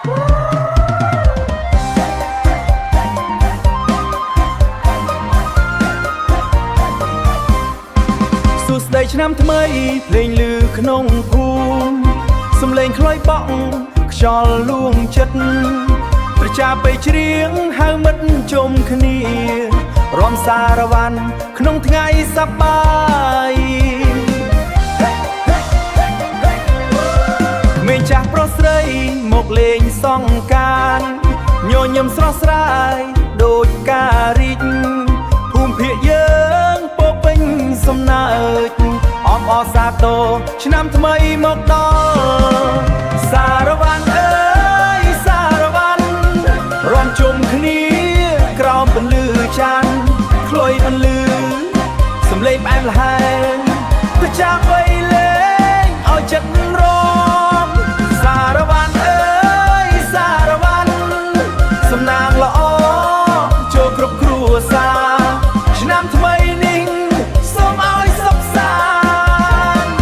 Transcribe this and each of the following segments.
សួស្ដីឆ្នាំថ្មីភ្លេងឮក្នុងភូមិសំឡេងខ្លុយបក់ខ្យល់លួងចិត្តប្រជាពេជ្រៀងហៅមិត្តជុំគ្នារាំសារវ៉ាន់ក្នុងថ្ងៃសប្បាយក្មេងចាស់ប្រុសស្រីមកលេងសង្ការញញឹមស្រស់ស្រាយដូចការរីកភូមិភាគយើងពោពេញសំណើចអបអរសាទរឆ្នាំថ្មីមកដល់សារវ៉ាន់អើយសារវ៉ាន់រាំជុំគ្នាក្រោមពន្លឺច័ន្ទខ្លុយពន្លឺសំឡេងផ្អែមល្ហែមទៅចាំវ័យលេងឲ្យចិត្តរំសារវ៉ាន់អើយសារវ៉ាន់សំណាងល្អចូលគ្រប់គ្រួសារឆ្នាំថ្មីនេះសូមឲ្យសុខសាន្ត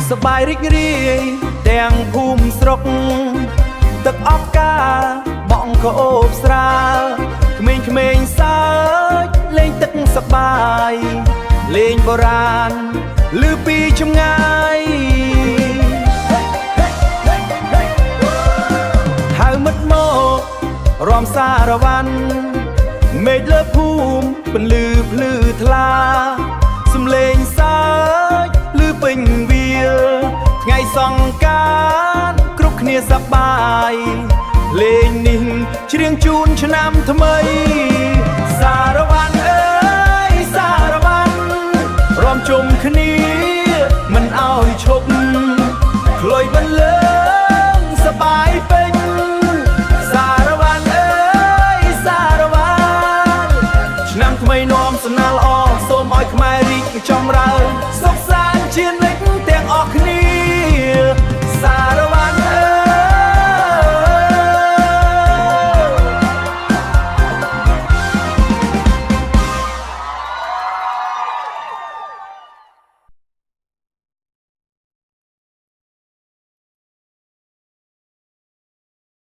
សប្បាយរីករាយទាំងភូមិស្រុកទឹកអបការបងក៏អូបស្រាលក្មេងៗសើចលេងទឹកសប្បាយលេងបុរាណឮពីចម្ងាយហៅមិត្តមករាំសារវ៉ាន់មេឃលើភូមិពន្លឺភ្លឺថ្លាសំឡេងសើចឮពេញវាលថ្ងៃសង្ការគ្រប់គ្នាសប្បាយលេងនេះច្រៀងជូនឆ្នាំថ្មីសារវ៉ាន់អើយសារវ៉ាន់រាំជុំគ្នាមិនឲ្យឈប់